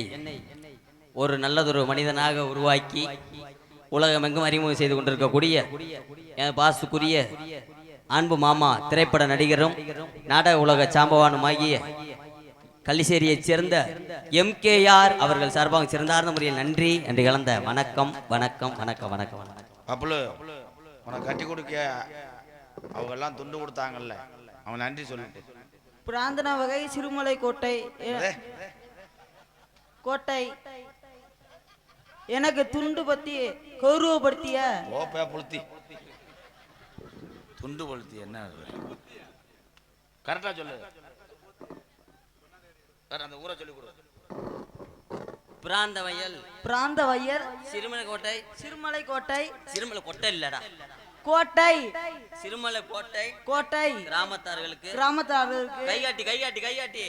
ஒரு நல்லதொரு மனிதனாக உருவாக்கி உலகமெங்கும் அறிமுகம் செய்து கொண்டிருக்கக்கூடிய என் பாசுக்குரிய அன்பு மாமா திரைப்பட நடிகரும் நாடக உலக சாம்பவானுமாகிய கள்ளிசேரியைச் சேர்ந்த MKR அவர்கள் சார்பாக சிறந்தார்ந்த முறையில் நன்றி என்று கலந்த வணக்கம் வணக்கம் வணக்கம் வணக்கம் வணக்கம்.
பப்புலு உனக்கு கட்டி கொடுக்க அவங்க எல்லாம் துண்டு கொடுத்தாங்கல்ல அவன் நன்றி சொல்லிட்டு
பிராந்தன வகை சிறுமலை கோட்டை கோட்டை எனக்கு துண்டு பத்தி கௌரவப்படுத்திய
ஓப்பே புளுத்தி துண்டு கொளுத்தி என்ன கரெக்டா சொல்லு அந்த ஊரை சொல்லி கொடு
பிராந்த வயல்
சிறுமலை கோட்டை
சிறுமலை கோட்டை இல்லடா
கோட்டை
சிறுமலை
கோட்டை
கிராமத்தார்களுக்கு கைகாட்டி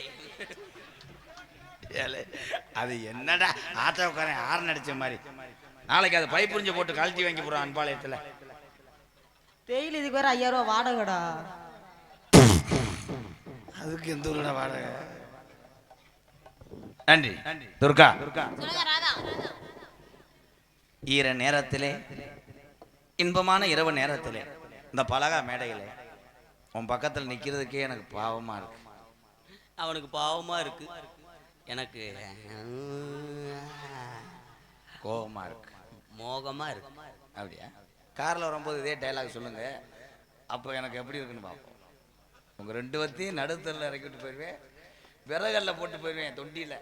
அது என்னடா ஆட்டோக்காரன் ஆறு அடிச்ச மாதிரி நாளைக்கு அது பைப் புரிஞ்சு போட்டு கழட்டி வாங்கி போறான் அன்பாளையத்துல
டெய்லி இதுக்கு வேற 5000 ரூபாய் வாடகைடா
அதுக்கு எந்த ஊருடா வாடகை நன்றி துர்கா
சொல்லுங்க ராதா.
ஈர நேரத்திலே இன்பமான இரவு நேரத்திலே இந்த பலகா மேடையிலே உன் பக்கத்தில் நிக்கிறதுக்கே எனக்கு பாவமா இருக்கு
அவனுக்கு பாவமா இருக்கு எனக்கு
கோபமா இருக்கு
மோகமா இருக்கு
அப்படியா கார்ல வரும்போது இதே டைலாக் சொல்லுங்க அப்போ எனக்கு எப்படி இருக்குன்னு பார்ப்போம் உங்க ரெண்டு வத்தையும் நடுத்தரில் இறக்கிட்டு போயிடுவேன் விறகல்ல போட்டு போயிடுவேன் தொண்டியில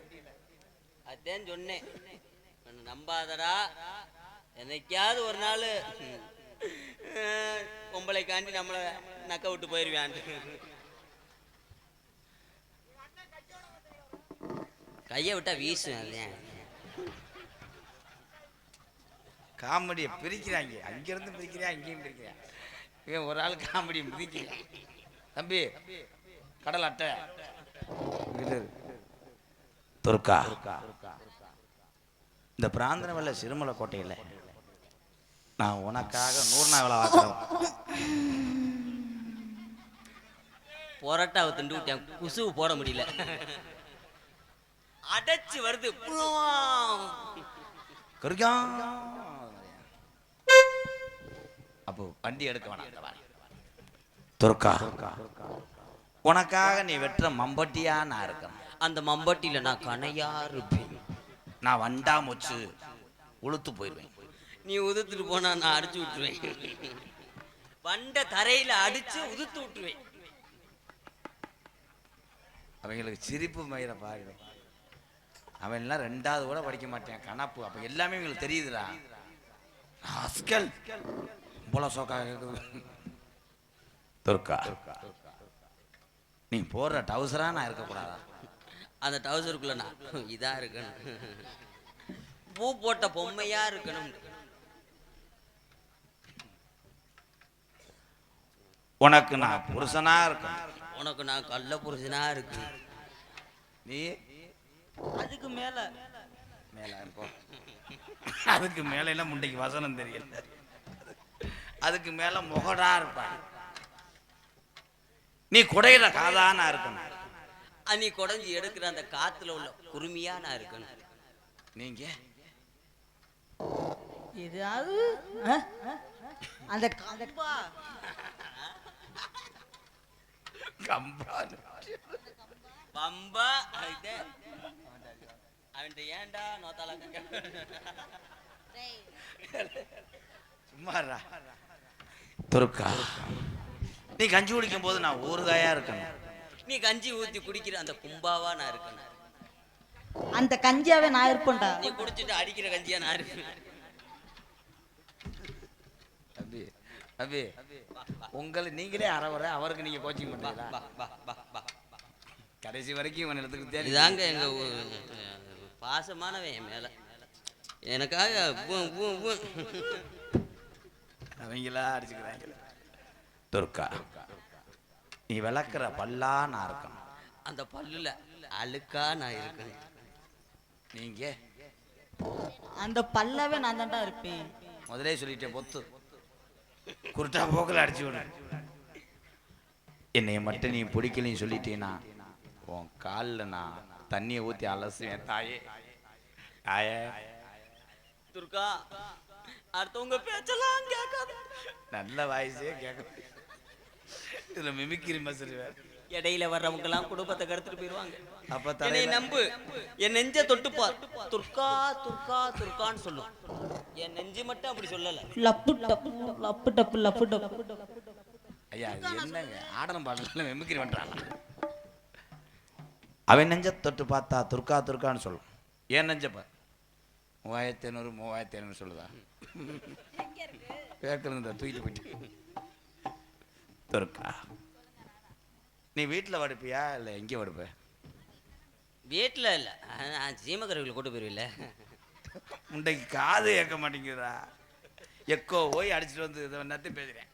அதான் சொன்னேன் நம்பாதடா என்னைக்காவது ஒரு நாள் பொம்பளை காண்டி நம்மளை நக்க விட்டு போயிருவேன் கையை விட்டா வீசு
காமெடியை பிரிக்கிறாங்க அங்கிருந்து பிரிக்கிறேன் அங்கேயும் பிரிக்கிறேன் இவன் ஒரு ஆள் காமெடியை பிரிக்கிறான் தம்பி கடல் அட்டை துர்கா இந்த பிராந்தன வெள்ள சிறுமலை கோட்டையில் நான் உனக்காக 100 நாள் வேலை வாக்குறேன்
போராட்டாவை திண்டு விட்டேன் குசுவு போட முடியல அடைச்சு வருது
அப்போ வண்டி எடுக்க வேணாம் துர்கா உனக்காக நீ வெட்டுற மம்பட்டியா நான் இருக்கேன்
அந்த மம்பட்டியில நான் கனையா இருப்பேன்
நான் வண்டா மொச்சு உளுத்து போயிடுவேன்
நீ உதுத்துட்டு போனா நான் அடிச்சு விட்டுருவேன் வண்ட தரையில அடிச்சு உதுத்து விட்டுருவேன்
அவங்களுக்கு சிரிப்பு மயிர பாரு அவன் எல்லாம் 2வது கூட படிக்க மாட்டேன் கணப்பு அப்ப எல்லாமே இவங்களுக்கு தெரியுதுடா ஆஸ்கல் போல சோக்கா கேக்குது துர்கா நீ போடுற டவுசரா நான் இருக்கக்கூடாதா
அந்த டவுசருக்குள்ள நான் இதா இருக்கணும் பூ போட்ட பொம்மையா இருக்கணும்
உனக்கு நான் புருஷனா இருக்கேன்
உனக்கு நான் கள்ள புருஷனா இருக்கு
நீ
அதுக்கு மேல
மேல இருப்போம் அதுக்கு மேல எல்லாம் முண்டைக்கு வசனம் தெரியல அதுக்கு மேல முகடா இருப்பான் நீ குடையிற காதானா இருக்கணும்
நீ குடஞ்சி எடுக்கிற அந்த காத்துல உள்ள குருமியா நான் இருக்கணும்
நீங்க
ஏதாவது அந்த கம்பா
பம்பா அவன்கிட்ட ஏன்டா நோத்தால
சும்மாரா துர்கா நீ கஞ்சி குடிக்கும் போது நான் ஊறுகாயா இருக்கணும்
நீ கஞ்சி ஊத்தி குடிக்கிற அந்த கும்பாவா நான் இருக்கணும்
அந்த கஞ்சியாவே நான் இருப்பேன்டா
நீ குடிச்சிட்டு அடிக்கிற கஞ்சியா நான் இருக்கேன்
தம்பி அபி உங்களை நீங்களே அறவர அவருக்கு நீங்க கோச்சிங் பண்றீங்களா? கடைசி வரைக்கும் இவன் இடத்துக்கு
இதாங்க எங்க பாசமானவன் என் மேல எனக்காக
அவங்களா அடிச்சுக்கிறாங்க. துர்கா நீ விளக்குற பல்லா நான் இருக்கணும்.
அந்த பல்லுல அழுக்கா நான் இருக்கேன்.
நீங்க
அந்த பல்லவே நான் தான்டா இருப்பேன்.
முதலே சொல்லிட்டேன் பொத்து குருட்டா போக்கில் அடிச்சு விடு. என்னைய மட்டும் நீ பிடிக்கலன்னு சொல்லிட்டேன்னா உன் காலில் நான் தண்ணியை ஊற்றி அலசுவேன். தாயே தாயே
துர்கா அடுத்தவங்க பேச்செல்லாம் கேட்காது.
நல்ல வாய்ஸே கேட்க இதில் மிமிக்கிரி மசரி வேற.
இடையில வர்றவங்க எல்லாம் குடும்பத்தை கடத்திட்டு போயிருவாங்க.
அப்ப
என்னை நம்பு, என் நெஞ்ச தொட்டுப்பார். துர்கா துர்கா துர்கான்னு சொல்லும். என் நெஞ்சு மட்டும் அப்படி சொல்லல.
லப்பு டப்பு லப்பு டப்பு லப்பு டப்பு.
ஐயா என்னங்க ஆடனம் பாடல மிமிக்கிரி பண்றாங்க. அவன் நெஞ்ச தொட்டு பார்த்தா துர்கா துர்கான்னு சொல்லும். ஏன் நெஞ்சப்ப 3500 3500 சொல்லுதா? கேட்கறது தூக்கிட்டு போயிட்டு. துர்கா நீ வீட்டில் படுப்பியா இல்லை எங்கே படுப்ப?
வீட்டில் இல்லை, நான் சீமக்கருவியில் கூட்டு போயிருவில்ல.
முண்டைக்கு காது கேட்க மாட்டேங்குதுடா. எக்கோ போய் அடிச்சுட்டு வந்து இதை நத்து பேசுகிறேன்.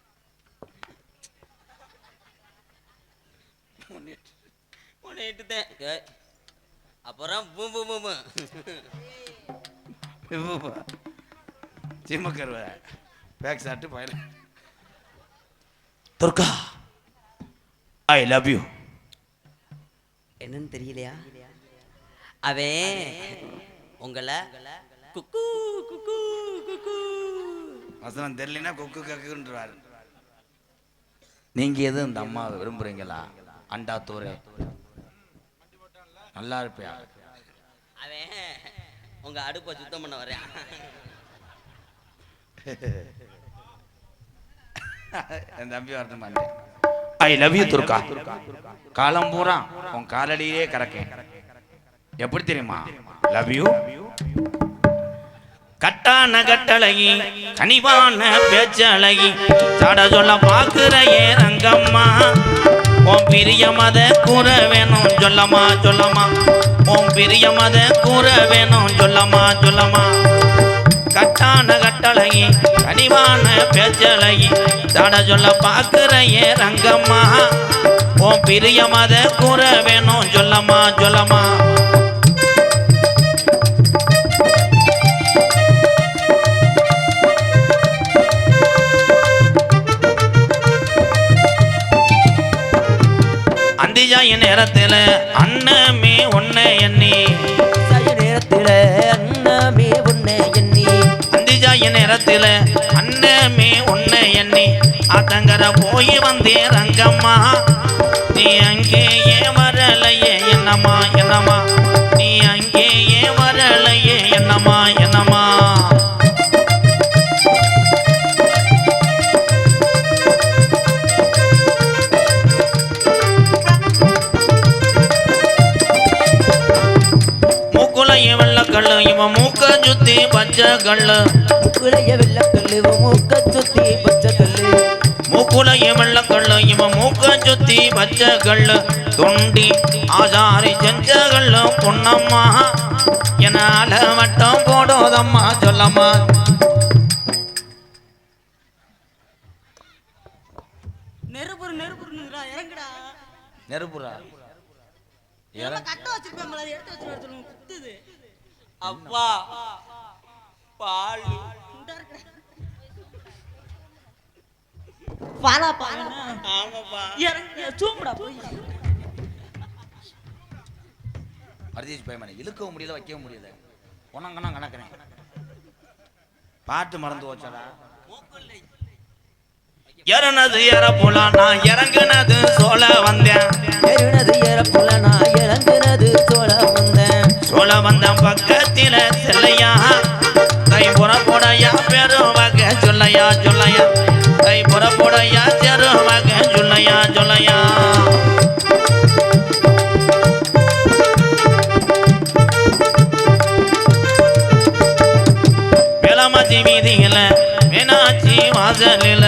உன்னிட்டுதேன் அப்புறம் பூம்பு பூம்பு
சீமக்கருவ பேக் சாப்பிட்டு பயில. Durga I love you.
என்னன்னு தெரியலையா? அவன் உங்களை குக்கு குக்கு குக்கு
வசனம் தெரியலனா கொக்கு கக்குன்றாரு. நீங்க எதுவும் இந்த அம்மா விரும்புறீங்களா? அண்டா தூரே நல்லா இருப்பியா?
அவன் உங்க அடுப்பை சுத்தம் பண்ண வரேன்.
என் தம்பி வரட்டும் மாட்டேன். I love you Durga. காலம் பூரா உன் காலடியிலே கறக்கேன். எப்படி தெரியுமா? Love you. கட்டான கட்டழகி கனிவான பேச்சழகி சாட சொல்ல பாக்குற ஏ ரங்கம்மா. உன் பிரிய மத கூற வேணும் சொல்லமா சொல்லமா. உன் பிரிய மத கூற வேணும் சொல்லமா சொல்லமா. கட்டான கட்டழகி கனிவான பேச்சழகி சாட சொல்ல பாக்குற ஏ ரங்கம்மா. உன் பிரிய மத கூற வேணும் சொல்லமா சொல்லமா. அந்திஜாய நேரத்தில் அண்ணமே உன்னை எண்ணி.
நேரத்தில் அண்ணமே உன்னை எண்ணி.
அந்திஜாய நேரத்தில் அண்ணமே உன்னை எண்ணி ஆத்தங்கர போய் வந்தே ரங்கம்மா. நீ அங்கேயே வரலையே என்னம்மா என்னம்மா. நீ அங்கேயே வரலையே என்னம்மா என்னம்மா. வெள்ளக்கல்லு இவன் மூக்க சுத்தி பச்சை கல்லு.
மூக்குலைய வெள்ளக்கல்லு மூக்க சுத்தி பச்சை கல்லு.
மூக்குலைய வெள்ளக்கல்லு இவன் மூக்க சுத்தி பச்சை கல்லு. தொண்டி ஆசாரி செஞ்ச கல்லு பொன்னம்மா. என்னால வட்டம் போடுதம்மா சொல்லம்மா.
நெருப்புரு நெருப்புருங்கடா இறங்குடா.
நெருப்புரா
கட்ட வச்சிருப்பேன் அதை எடுத்து வச்சிருவாரு சொல்லுங்க குத்துது.
அப்பா பால்
பாலா பாலா.
ஆமாப்பா.
இறங்க சூம்புடா போய்.
மருதேஷ் பயமான இழுக்கவும் முடியல வைக்கவும் முடியல. உனங்கண்ணா கணக்கிறேன். பாட்டு மறந்து வச்சடா. இறனது இறப்புல நான் இறங்குனது சோழ வந்தேன்.
ஏறினது ஏறப்புல நான் இறங்குனது சோழ வந்தேன்.
சோழ வந்த பக்கத்தில செல்லையா கை புறப்போடையா பெருவக சொல்லையா சொல்லையா. கை புறப்போடையா செருவக சொல்லையா சொல்லையா. வேளாமாச்சி வீதியில மீனாட்சி வாசலில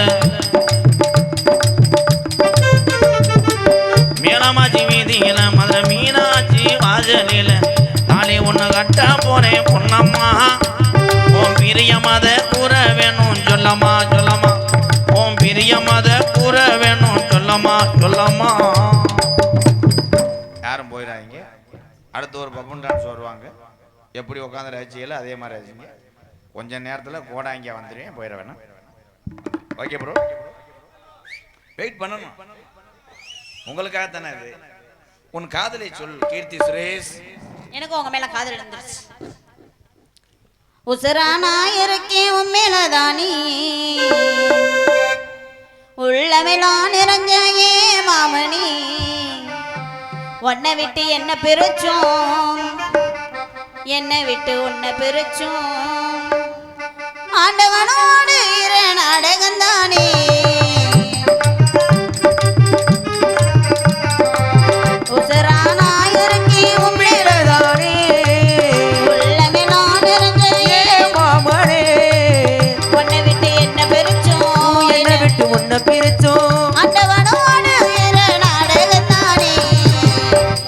வாசலில தாலி ஒண்ணு கட்ட போறேன் பொன்னம்மா உன் பிரிய மத கூற வேணும் சொல்லம்மா சொல்லம்மா உன் பிரிய மத கூற வேணும் சொல்லம்மா சொல்லம்மா.
யாரும் போயிடாதீங்க. அடுத்து ஒரு பப்புன் டான்ஸ் வருவாங்க. எப்படி உட்காந்து ரசிச்சிங்களோ அதே மாதிரி ரசிங்க. கொஞ்ச நேரத்தில் கோடாங்க வந்துடுவேன், போயிட வேணாம். ஓகே ப்ரோ, வெயிட் பண்ணணும். உங்களுக்காக தானே இது. உன் காதலை சொல் கீர்த்தி சுரேஷ்.
எனக்கு உங்க மேல காதல் இருந்துருச்சு. உசரானா இருக்கேன் உன் மேலதானே உள்ளமெல்லாம் நிறைஞ்சே மாமணி உன்னை விட்டு என்ன பிரிச்சோம் என்னை விட்டு உன்னை பிரிச்சோம் ஆண்டவனோடு இரு நாடகந்தானே உசரானா இருக்கேன் உன் மேலதானே உள்ளமெல்லாம் நிறைஞ்சே மாமணி உன்னை விட்டு என்ன பிரிச்சோம்
என்னை விட்டு உன்னை பிரிச்சோம்
ஆண்டவனோடு இரு நாடகத்தானே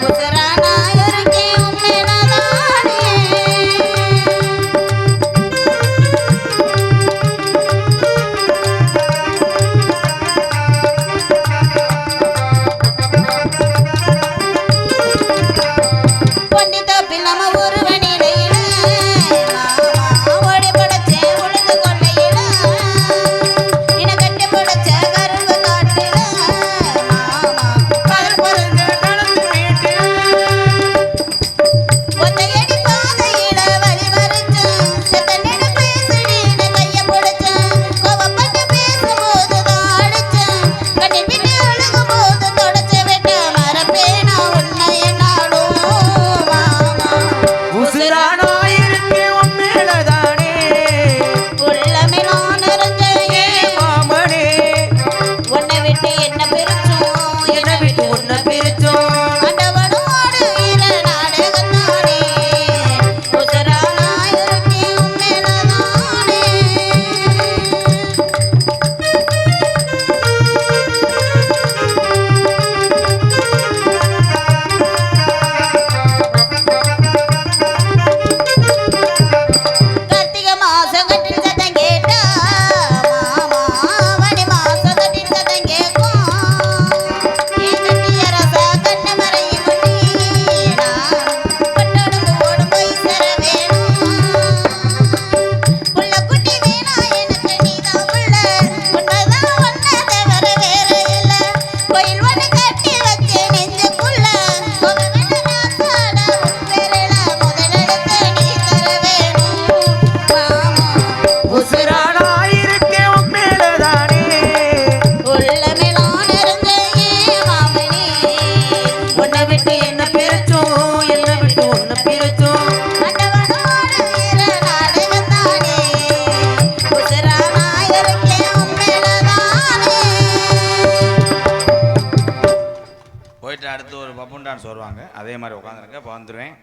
உசரானா இருக்கேன் உன் மேலதானே. பொன்னித்தோப்பில் நம்ம ஒருவனிடையில மாமா ஓடி படைச்ச உழுது கொள்ளையில இன கட்டி படைச்ச கரும்பு காட்டுல மாமா காதல் பொருந்த நடந்து வீட்டு ஒத்தையடி பாதையில வழி மறிச்ச செத்த நெடு பேசுடின்னு கைய பிடிச்ச கோவப்பட்டு பேசும்போது தான் அடிச்ச கண்ணி விட்டு அழுகும் போது தொடச்சு விட்டு மறப்பேனா உன்னை என்னாலும் மாமா
உசுரானா இருக்கேன் உன் மேலதானே
உள்ளமெல்லாம் நிறைஞ்ச
மாமனே
உன்னை விட்டு என்ன பிரிச்சோம்
என்னை விட்டு உன்னை பிரிச்சோம்
ஆண்டவனோடு இரு நாடகத்தானே உசரானா இருக்கேன் உன் மேலதானே. கார்த்திகை மாசம் கட்டில் சத்தம் கேட்டா மாமா வடி மாசம் கட்டில் சத்தம் கேட்கும் என் கட்டிய ரசா கண்ணு மறையும் நீனா பட்டோடு ஓடும் போய் சர வேணும் புள்ள குட்டி வேணா எனக்கு நீதான் புள்ள உன்னதான் ஒன்ன தவிர வேற இல்ல கோயில் ஒண்ணு கட்டி வச்ச நெஞ்சுக்குள்ள கோவமென ராசாடா உன் பேரல முதலெடுத்து நீ தர வேணும் மாமா
உசுரானா இருக்கேன் உன் மேலதானே
உள்ளமெல்லாம் நிறைஞ்ச ஏன் மாமனி உன்னை விட்டு என்ன
பிரிச்சோம் என்னை விட்டு உன்னை பிரிச்சோம்
ஆண்டவனோடு இரு நாடகத்தானே உசரானா இருக்கேன் உன் மேலதானே.
போயிட்டு அடுத்து ஒரு பப்புன் டான்ஸ் வருவாங்க. அதே மாதிரி உட்காந்துருங்க, இப்போ வந்துடுவேன்.